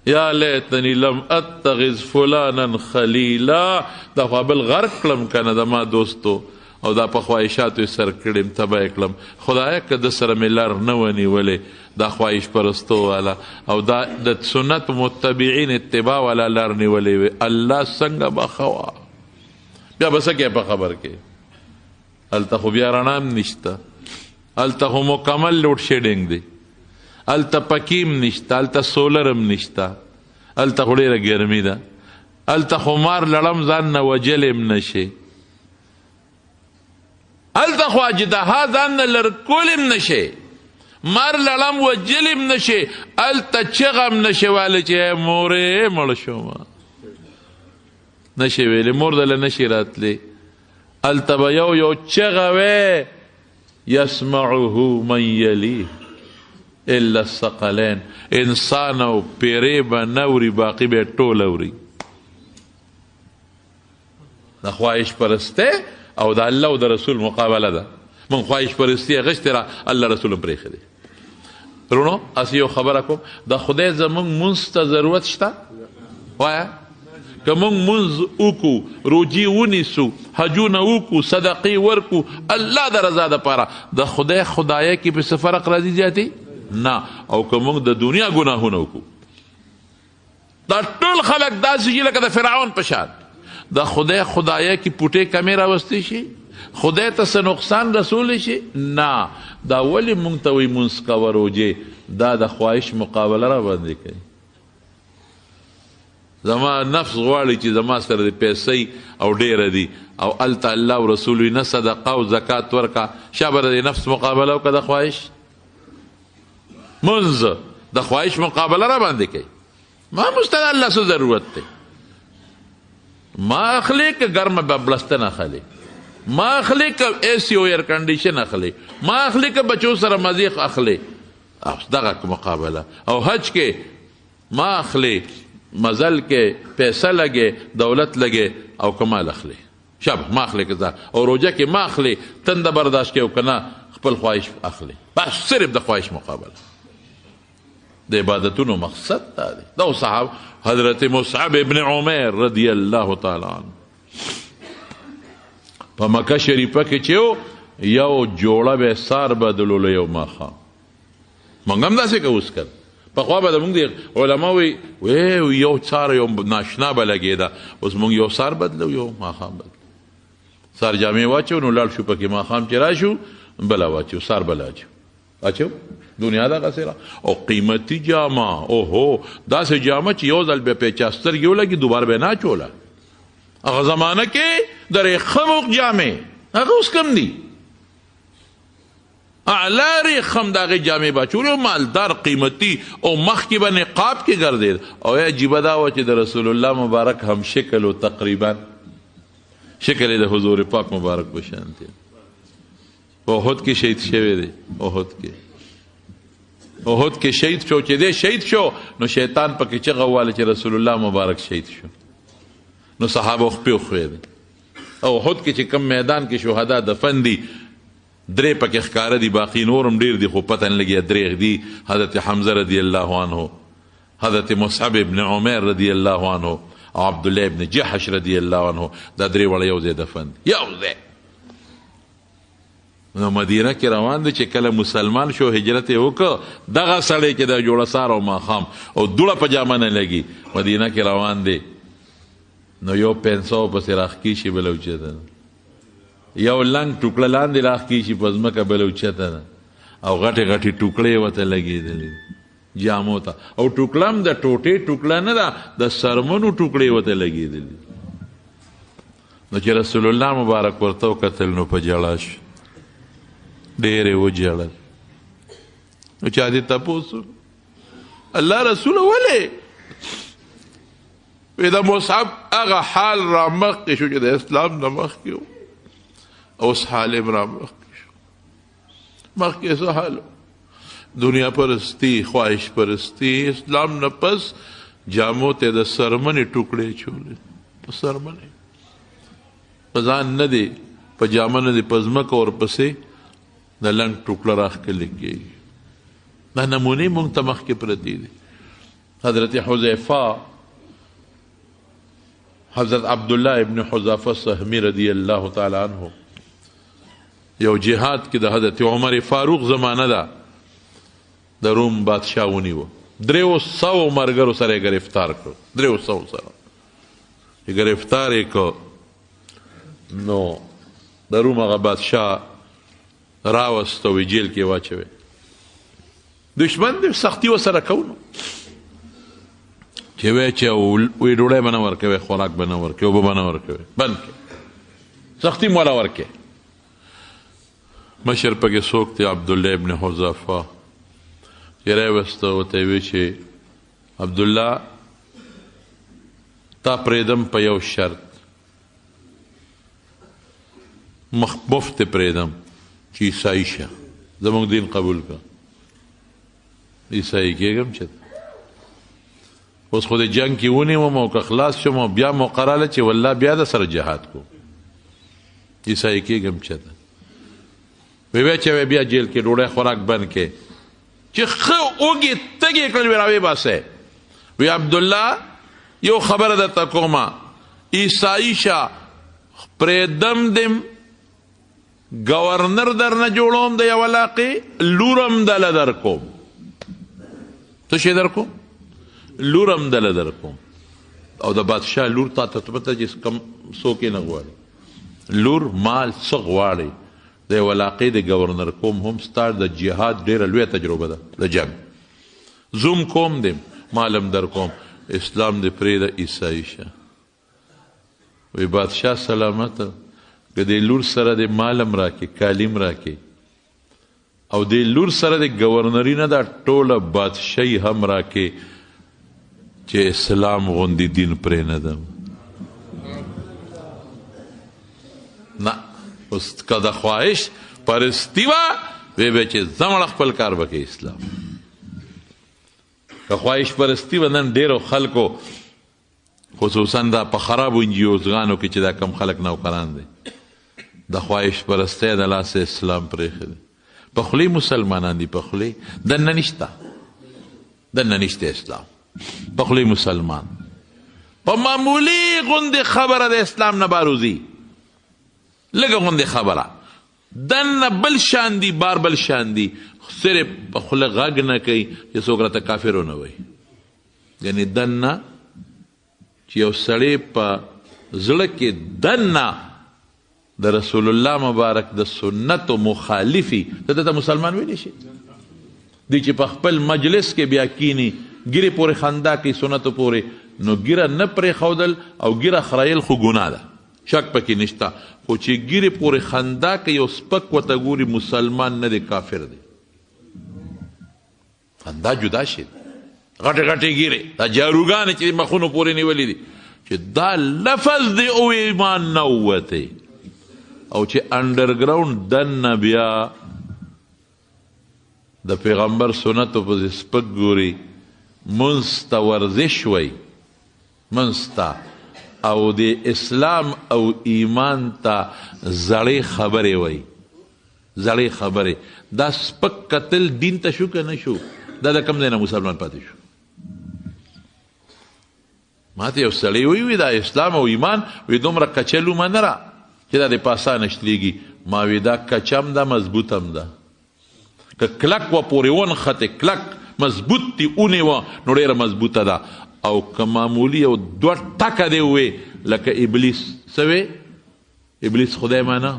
یا لیتنی لم اتخذ فلانا خلیلا. دا خو بل غرق کړم که نه د ما دوستو او دا په خواهشاتو یې سر کړم تباه کړم. خدایه که د سره مې لار نه ونیولې دا خواهش پرستو والا او دا د سنت متبعین اتباع والا لار نیولې وي، الله څنګه به خوا بیا به څه کوې په خبر کې؟ هلته خو بیا رڼا هم نشته، هلته خو مکمل لوډ شیډینګ دی، هلته پکیم نشته، هلته سولر هم نشته، هلته خو ډېره ګرمي ده، هلته خو مار لړم ځان نه وجل هم نشي، هلته خو اجدها ځان نه لرکول هم نشي، مار لړم وجل هم نشي، هلته چغه هم نشي والی چې مورې مړ شومه نشي ویلی، مور دله نشي راتلی. هلته به یو چغه وی یسمعه من یلیه الا الثقلین. انسان او پیری به نوري باقی به ټول اوري. د خواهش پرسته او د الله او د رسول مقابله ده. من خواهش پرستی غشت را الله رسول پرېښی دی. رونو اسی یو خبره کوم، د خدای زمونږ مونځ ته ضرورت شته؟ وایه که مونږ مونځ وکړو، روجي ونیسو، حجونه وکړو، صدقې ورکړو الله د رضا دپاره، د خدای خدایه کې پسې فرق راځي زیاتې؟ نه. او که مونږ د دنیا ګناهونه وکړو، دا ټول خلک داسې دي لکه د فرعون په شان، د خدای خدایه کې پوټې کمې راوستی شي، خدای ته څه نقصان رسولی شي؟ نه. دا ولې مونږ ته وایي مونځ کوه روجې؟ دا د خواهش مقابله را باندې کوي. زما نفس غواړي چې زما سره د پیسې او ډیره دي او هلته الله او رسول وي نه صدقه او زکات ورکه، شابه د نفس مقابله وکړه د خواهش. منځ د خواهش مقابله را باندې کوي. ما مستند الله څه ضرورت دی؟ ما اخلی که گرم بلستن اخلی، ما اخلی که ایسی او ایر کنڈیشن اخلی، ما اخلی که بچو سره مزیخ اخلی. دغه مقابله. او حج کې ما اخلی، مزل کې پیسه لگے، دولت لگے او کمال اخلی، شب ما اخلی که ځا. او روجه کې ما اخلی، تنده برداشت کې او کنه خپل خواهش اخلی. بس صرف د خواهش مقابله. د عبادتونو مقصد دا دی. دا صحابه حضرت مصعب ابن عمر رضی الله تعالی عنه په مکه شریفه کې چې یو جوړه به سار بدلولو یو ماښام، موږ هم داسې کوو اوس کله. پخوا به زموږ د علما وی یو څار یو ناشنا به لګېده، اوس موږ یو سار بدلو یو ماښام بدلو. سار جامې واچو نو لاړ شو پکې، ماښام چې راشو بله واچو، سار بله اچو. دنیا دا غسیرا او قیمتی جامه، اوهو داسې جامه چې یو ځل به پیچا سترګې ولګي دوباره به نه چوله. هغه زمانه کې د ریخم جامې هغه اوس کم دي، اعلی ریخم د هغې جامې به چولې، مالدار قیمتي او مخکې به نقاب کې ګرځېد. او عجیبه دا وه چې د رسول الله مبارک هم شکل و تقریبا شکل یې د حضور پاک مبارک په شان دی. احد کې شهید شوی دی، احد کې شهید شو. چې دی شهید شو نو شیطان پکې چغه واله چې رسول الله مبارک شهید شو، نو صحابه خپې وخوېدل. او احد کې چې کم میدان کې شهدا دفن دي، درې پکې ښکاره دي، باقي نور هم ډېر دي خو پته نه لګي درې دي. حضرت حمزه رضی الله عنه، حضرت مصعب ابن عمر رضی الله عنه او عبدالله ابن جحش رضی الله عنه، دا درې واړه یو ځای دفن دي، یو ځای. نو مدینه کې روان دی چې کله مسلمان شو هجرت یې وکړ دغه سړی کې د جوړه سار او ماښام او دوړه پجامه نه لګي مدینه کې روان دی نو یو 500 پسې راښکي شي بله اوچته ده یو لنګ ټوکړه لاندې راښکي شي په ځمکه بله اوچته ده او غټې غټې ټوکړې ورته لګېدلې جامو ته او ټوکړه هم د ټوټې ټوکړه نه ده د سرمنو ټوکړې ورته لګېدلې نو چې رسول الله مبارک ورته وکتل نو په ژړا شو ډېرې وژړل نو چا دې تپوس الله رسوله ولې وی د مصعب هغه حال را مخکې شو چې د اسلام نه مخکې و اوس حال یې را مخکې شو مخکې څه حال دنیا پرستی خواهش پرستی اسلام نه پس جامو ته د سرمنې ټوکړې چولې په سرمنې په ځان نه دی په جامه نه دی په ځمکه ورپسې د لنګ ټوکړه راښکلې کېږي دا نمونې موږ ته مخکې پرتې دي حضرت حذیفه حضرت عبدالله ابن حذیفه سهمی رضی الله تعالی عنه یو جهاد کې د حضرت عمر فاروق زمانه ده د روم بادشاه ونیوه 300 مرګرو سره یې گرفتار کړ 300 سره چې گرفتار یې کړ نو د روم هغه بادشاه راوست او جیل کې واچوي دشمن دې سختي ورسره کوو چې وی چې وی ډوډۍ به نه ورکوي خوراک به نه ورکوي اوبه به نه ورکوي بند کړي سختي مو ولا ورکوي مشر پکې څوک دی عبدالله ابن حذیفه چې راوسته ورته یې وی چې عبدالله تا پرېږدم په یو شرط مفت پرېږدم چې عیسائی شه زموږ دین قبول کړه عیسائی کېږم چې اوس خو د جنګ کې ونیوم او که خلاص شم او بیا مقرره چې والله بیا د سره جهاد کو عیسائی کېږم چې وی چې بیا جیل کې ډوډۍ خوراک بند کې چې ښه اوږې تږې کړل وی راوی باسه وی عبدالله یو خبره درته کومه عیسائی شه پرېږدم دم گورنر در نه جوړوم د یو علاقې لورم دله در کوم څه شی در کوم لورم دله در کوم او د بادشاه لور تا ته پته چې کم څوک یې نه غواړي لور مال څه غواړي د یو علاقې د گورنر کوم هم ستا د جهاد ډېره لویه تجربه ده د جنګ زوم کوم دیم مالم در کوم اسلام دې پرېږده عیسائی شه وی بادشاه سلامته که د لور سره د مالم راکې کالیم راکې او د لور سره د گورنري نه دا ټوله بادشاهي هم راکې چې اسلام غوندې دین پرې نه ده نه اوس که د خواهش پرستی وه وی به چې زمړه خپل کار وکړي اسلام که خواهش پرستی وه نن ډېرو خلکو خصوصا دا په خرابو انجیوزغانو کې چې دا کم خلک نوکران دی د خواهش پرستی د لاسه اسلام پرېښی دی په خولې مسلمانان دي په خولې دننه نشته دننه نشته اسلام په خولې مسلمان په معمولي غوندې خبره د اسلام نه باروزي لږه غوندې خبره دننه بل شان دي بار بل شان دي صرف په خوله غږ نه کوي چې څوک راته کافر ونه وایي یعنې دننه چې یو سړی په زړه کې دننه د رسول الله مبارک د سنتو مخالفي ته مسلمان ویلی شي دی چې په خپل مجلس کې بیا کینی ګیرې پورې خندا کوي سنتو پورې نو ګیره نه پرېښودل او ګیره خرایل خو ګناه ده شک پکې نشته خو چې ګیرې پورې خندا کوي او سپک ورته ګوري مسلمان نه دی کافر دی خندا جدا شي غټې غټې ګیرې دا جاروګانې چې مخونو پورې نیولي دي چې دا لفظ دی او ایمان نه ووتی او چې انډرګراونډ دننه بیا د پیغمبر سنتو په سپک ګوري منځ ته ورزش وی منځ ته او د اسلام او ایمان ته زړې خبرې وی زړې خبرې دا سپک قتل دین ته شو که نه شو دا د کم ځای نه مسلمان پاتې شو ماته یو سړی وی دا اسلام او ایمان وی دومره کچلو منه را چې دا د پاسا نشتلیږي ما وی دا کچم ده مضبوطم ده که کلک و پورې ونښتې کلک مضبوط دي ونیوه نو ډېره مضبوطه ده او که معمولي او دوه ټکه دې ووې لکه ابلیس څه وې ابلیس خدای مانه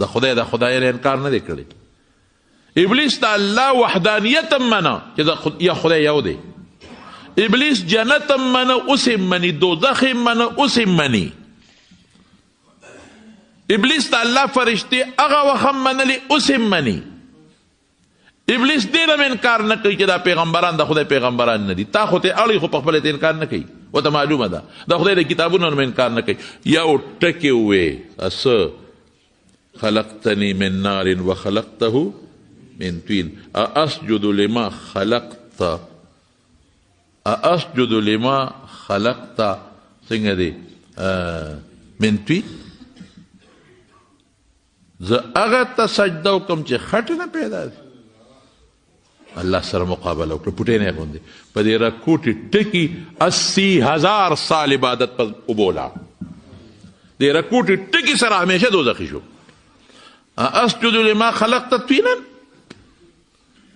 د خدای نه انکار نه دی کړی ابلیس د الله وحدانیت هم منه چې یا خدای یو دی ابلیس جنت هم منه اوس هم مني دوزخ هم منه اوس هم مني ابلیس د الله فرشتې هغه وخت هم منلي اوس هم مني ابلیس دې نه انکار نه کوي چې دا پیغمبران د خدای پیغمبران نه دي تا خو ته اړوي خو په خپله ته انکار نه کوي ورته معلومه ده د خدای د کتابونو نه انکار نه کوي یو ټکې ووې اسه خلقتني من نار وخلقته من طين أأسجد لما خلقت څنګه دی من طين زه هغه ته سجده وکړم چې خټ نه پیدا دي الله سره مقابله وکړه پټې نه غوندې په دې رکوټې ټکي 80,000 سال عبادت په وبولا دې رکوټې ټکي سره همیشه دوزخي شو اسجد لما خلقت طینا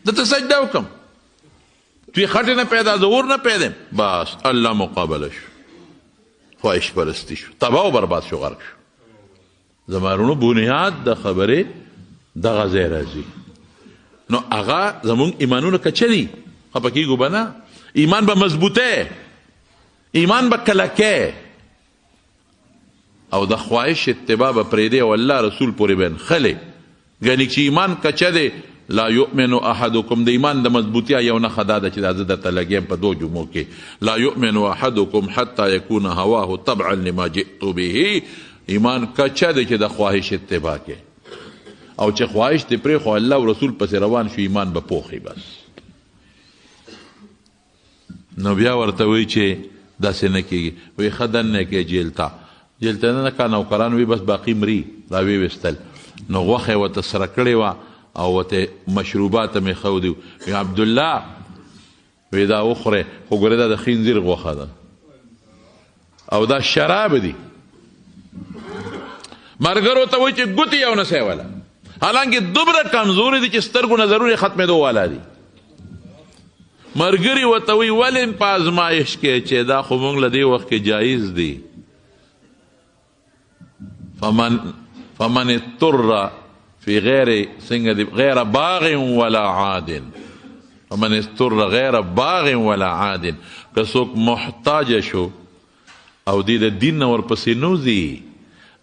دته سجده وکم توی خټې نه پیدا زور نه پیدا بس الله مقابله شو خواهش پرستی شو تباه و برباد شو غرق شو زمارونو بنیاد د خبرې دغه ځای راځي نو هغه زمونږ ایمانونه کچه دي خفه کېږو به نه ایمان به مضبوطه ایمان به کلکه او د خواهش اتباع به پرېږدی او الله رسول پورې به نښلې ګنې چې ایمان کچه دی لا یؤمن احدکم د ایمان د مضبوطیا یو نښه دا ده چې دا زه درته لګیم په 2 جمعو کې لا یؤمن احدکم حتی یکون هواه طبعا لما جئت به ایمان کچه دی چې د خواهش اتباع کې او چې خواهش دې پرې خو الله او رسول پسې روان شو ایمان به پوخي بس نو بیا ورته وایي چې داسې نه کېږي وایي ښه دننه کې جیل ته نه کا نوکران وي بس باقي مري را ویوستل نو غوښه یې ورته سره کړې وه او ورته مشروبات مې ښودي وي عبدالله وی دا وخورې خو ګورې دا د خنزیر غوښه ده او دا شراب دي ملګرو ته وایي چې ګوتې یو نه سیوله حالانکه دومره کمزوري دي چې سترګو نظرونه ختمېدو والا دي ملګري ورته وایي ولې په ازمایش کې چې دا خو موږ له دې وخت کې جایز دي فمن اضطر في غیر باغ ولا عاد فمن اضطر غیر باغ ولا عاد که څوک محتاج شو او دې د دین نه ورپسې نوځي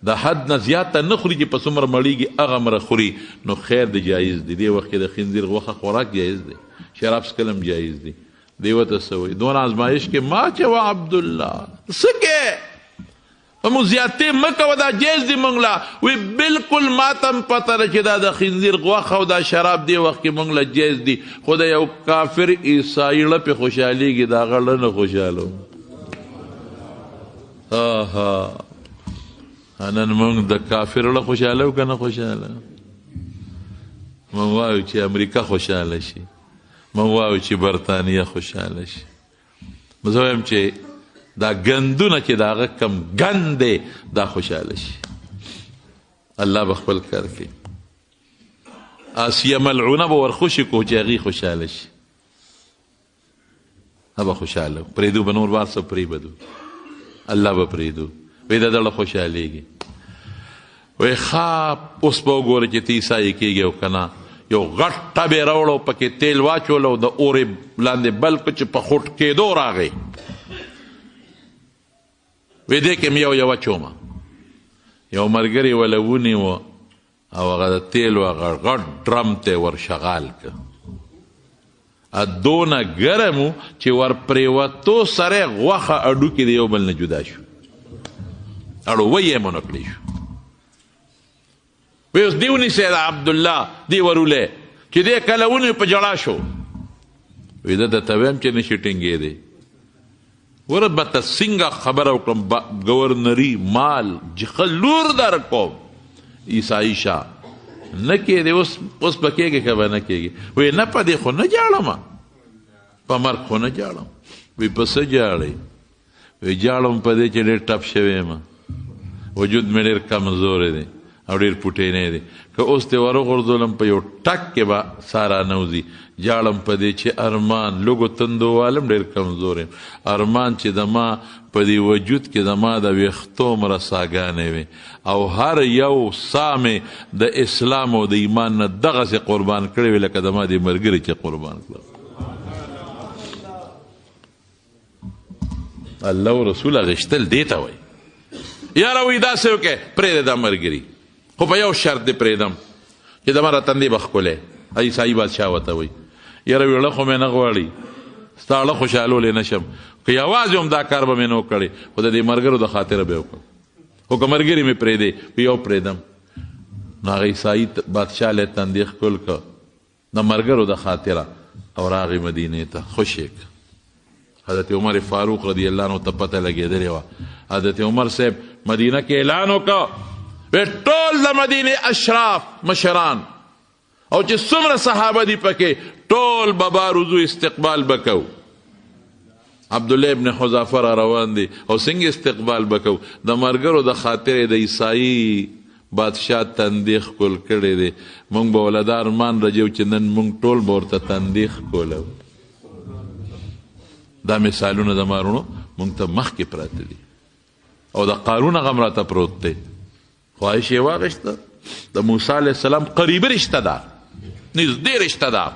د حد نه زیاته نه خوري چې په څومره مړېږي هغه مره خوري نو خیر دی جایز دی دې وخت کې د خنزیر غوښه خوراک جایز دی شراب څښل هم جایز دی دی ورته څه وایي دونه ازمایش کې ما چې وا عبدالله څه کې په مو زیاتې مه کوه دا جایز دی موږ له وی بلکل ما ته هم پته ده چې دا د خنزیر غوښه او دا شراب دې وخت کې موږ له جایز دی خو د یو کافر عیسایي ړه پې خوشحالېږي د هغه ړه نه خوشحاله نن موږ د کافر له خوشحاله و که نه خوشحاله موږ وایو چې امریکا خوشحاله شي موږ وایو چې برطانیه خوشحاله شي زه وایم چې دا ګندونه چې د هغه کم ګند دی دا خوشحاله شي الله به خپل کار کوي آسیه ملعونه به ورخوشي کو چې هغې خوشحاله شي هغه به خوشحاله پرېږدو به نور بار څه پرېږدو الله به پرېږدو وی د دړه خوشحالېږي وی ښه اوس به وګوره چې ته عیسایي کېږي او که نه یو غټ ټب یې راوړو پکې تیل واچولو د اورې لاندې بل که چې په خوټ کېدو راغی وی دې کې م یو اچومه یو ملګري وله ونیوه او هغه د تیلو هغه غټ ډرم ته یې ور شغال که دونه ګرم و چې ور پرېوتو سره یې غوښه اډوکې د یو بل نه جدا شو اړوی یې مونه کړی شو وی اوس دې ونیسئ د عبدالله دې ورولې چې دې کله ونیو په جړا شو وی ده درته ویم چې نشي ټینګېدی وره به ته څنګه خبره وکړم ګورنري مال لور در کوم عیسایي شاه نه کېدی اوس به کېږي که به نه کېږي وی نه په دې خو نه جاړم په مرګ خو نه جاړم وی په څه جاړئ وی جاړم په دې چې ډېر ټپ شوی یم وجود مې ډېر کمزوری دی او ډېر پوټینی دی. که اوس دې ورغورځولم په یو ټک کې به سارا نوځي. جاړم په دې چې ارمان لږو تندو والم ډېر کمزور یم. ارمان چې د ما په دې وجود کې د ما د ویښتو مرساګانې وي او هر یو ساه مې د اسلام او د ایمان نه دغسې قربان کړې وي لکه د ما دې ملګري چې قربان کړه. الله او رسول غشتل دې ته وایي. یاره وایي داسې وکړې پرېږده دا ملګري خو په یو شرط دې پرېږدم چې د ما را تندې به ښکلی عیسایي بادشاه ورته وایي یاره ویړه خو مې نه غواړي ستا اړه خوشحالولی نه شم که یوازې هم دا کار به مې نه کړی خو د دې ملګرو د خاطره به یې وکړم خو که ملګري مې پرېږدې یو پرېږدم نو هغه عیسایي بادشاه له تندې ښکل که د ملګرو د خاطره او راغی مدینې ته خوش یې حضرت عمر فاروق رضی الله عنه ته پته لګېدلې وه. حضرت عمر صاحب مدینه کې اعلان وکړه ټول د مدینې اشراف مشران او چې څومره صحابه دي پکې ټول به باروزو استقبال به کوو. عبدالله ابن حذافه را روان دي او څنګه استقبال به کوو. د ملګرو د خاطرې د عیسایي بادشاه تندې ښکل کړی دی موږ به ولدا ارمان رجو چې نن موږ ټول به ورته تندې ښکولو. دا مثالونه د مارونو موږ ته مخکې پراته دي او د قارون هغه هم راته پروت دی. خواهش یې واخیسته د موسی علیه السلام قریبي رشته دار نږدې رشته دار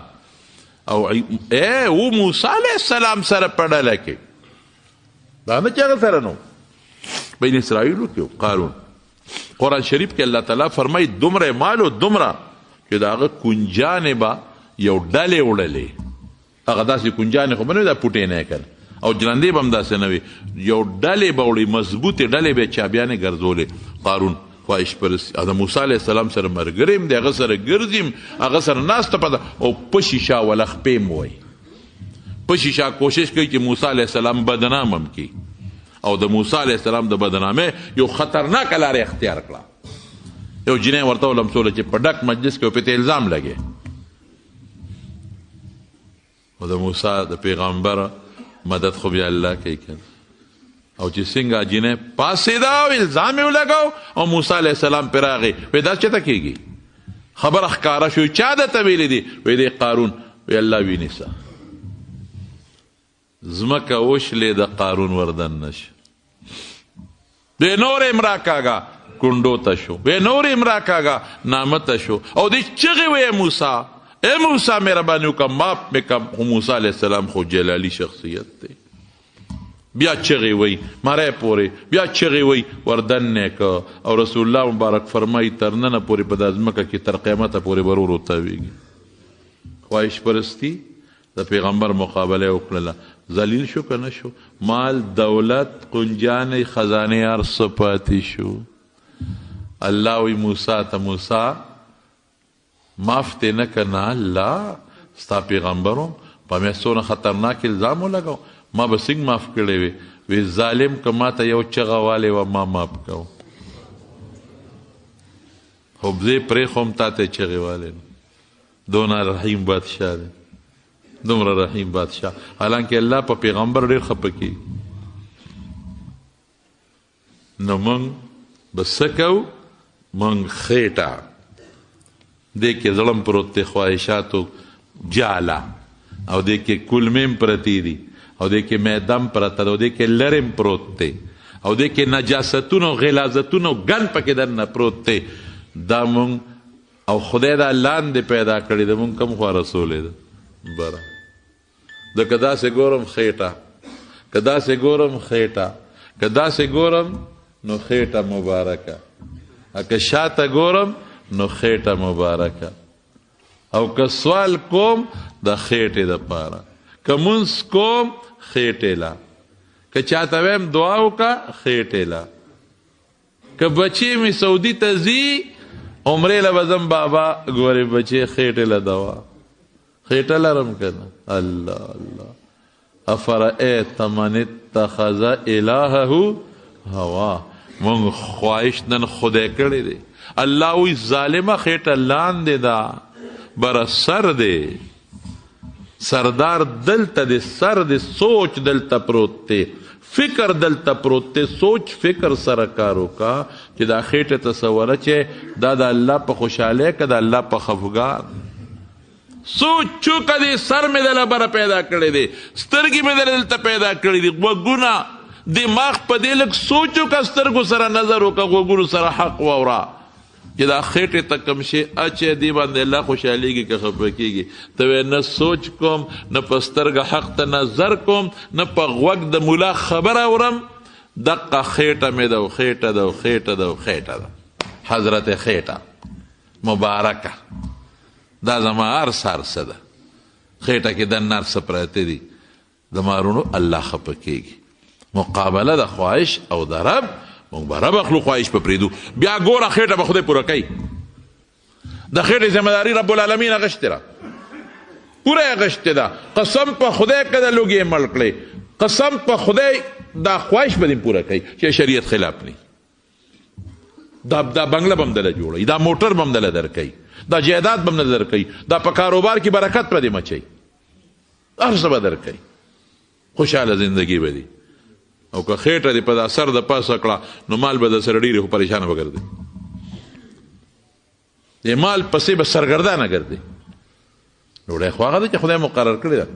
او موسی علیه السلام سره په ډله کې دا نه چې هغه سره نو بین اسرائیلو کې قارون. قرآن شریف کې الله تعالی فرمایي دومره مال او دومره چې د هغه کنجانې به یو ډلې وړلې. هغه داسې کنجانې خو به نه وي دا پوټې نه یې کړ او جلندې به هم داسې نه وي یو ډلې به وړي مضبوطې ډلې به یې چابیانې ګرځولې. قارون خواهش پرست د موسی علیه السلام سره ملګری یم د هغه سره ګرځي هغه سره ناسته پده او په شیشه ولخپې م وایي په شیشه کوشش کوي چې موسی علیه السلام بدنام هم کړي او د موسی علیه السلام د بدنامۍ یو خطرناکه لاره اختیار کړه. یو جنۍ ورته ولمسوله چې په ډک مجلس کې پې ته الزام لګې او د موسی د پیغمبر مدد خو بیا الله کوي کنه او چې څنګه جنۍ پاسېده او الزام یې ولګاو او موسی علیه السلام پرې راغی وایي دا چېرته کېږي خبره ښکاره شوي چا درته ویلي دي وایي دی قارون وایي الله وینیسه ځمکه وشلې د قارون وردن نشه دی نور یې مراکاږه کونډو ته شو وی نور یې مراکاږه نامه ته شو او دی چغې وی موسی اے موسی مهرباني وکړه ماف مې کړه خو موسی علیه السلام خو جلالي شخصیت دی بیا چغې وی مری پورې بیا چغې وی وردن یې که او رسول الله مبارک فرمایي تر ننه پورې په دا ځمکه کې تر قیامته پورې به ورو تاویږي. خواهش پرستي د پیغمبر مقابله یې وکړله ذلیل شو که نه شو مال دولت قنجانې خزانې هر څه پاتې شو. الله وی موسی ته موسی معاف دې نه که نه الله ستا پیغمبرو په مې څونه خطرناک الزام ولګاو ما به څنګه معاف کړی وي وی ظالم که ما ته یو چغه والی وه ما معاف کو خو زه یې پرېښوم تا ته یې چغې والی دونه رحیم بادشاه دی دومره رحیم بادشاه حالانکه الله په پیغمبر ډېر خفه کېږي. نو موږ به څه کوو موږ خېټه دې کې زړم پروت دی خواهشاتو جاله او دې کې کلمې پرتې دي او دې کې میدم پرته ده او دې کې لرم پروت دی او دې کې نجاستونه او غلاظتونه ګن پکې دننه پروت دی. دا مونږ او خدای دا لاندې پیدا کړي ده مونږ کوم خوا رسولی ده بره د که داسې ګورم خېټه که داسې ګورم خېټه که داسې ګورم نو خېټه مبارکه که شاته ګورم نو خېټه مبارکه او که سوال کوم د خېټې دپاره که مونځ کوم خېټې له که چاته ویم دعا وکړه خېټې له که بچی مې سعودي ته ځي عمرې له به ځم بابا ګورې بچې خېټې له دوا خېټه لرم که نه الله الله افرأیت من اتخذ الهه هوا مونږ خواهش نن خدای کړی دی. الله وی ظالمه خېټه لاندې ده بره سر دی سردار دلته دی سر دی سوچ دلته پروت دی فکر دلته پروت دی سوچ فکر سره کار وکړه چې دا خېټه تصوره چې دا د الله په خوشحالی که د الله په خفګان سوچ چوکه دی سر مې دله بره پیدا کړی دی سترګې مې دله دلته پیدا کړی دي غوږونه دماغ په دې لږ سوچ وکړه سترګو سره نظر وکړه غوږونو سره حق واوره چې دا خېټې ته کوم شی اچې دې باندې الله خوشحالیږي که خفه کېږي ته وایې نه سوچ کوم نه په سترګه حق ته نظر کوم نه په غوږ د ملا خبر اورم دقه خېټه مې ده خېټه ده خېټه ده خېټه ده حضرت خېټه مبارکه دا زما ارسه ارسه ده خېټه کې دننه ارسه پراته دي د مارونو الله خفه کېږي مقابله د خواهش او د رب موږ به رب اخلو خواهش په پرېږدو بیا ګوره خېټه به خدای پوره کوي د خېټې ذمهداري رب العالمین اخیستې ده پوره یې اخیستې ده قسم په خدای که د لوږې مړ کړې قسم په خدای دا خواهش به دې پوره کوي چې شریعت خلاف نه دا بنگله به هم دله جوړوي دا موټر به هم دله درکوي دا جایداد به هم دله درکوي دا په کاروبار کې برکت به دې مچوي هر څه به درکوي خوشحاله زندگی به دي او که خېټه دې په دا سر د پاسه کړه نو مال به د سره ډېرې خو پریشانه به ګرځي د مال پسې به سرګردانه ګرځي ډوډۍ خو هغه ده چې خدای مقرر کړې ده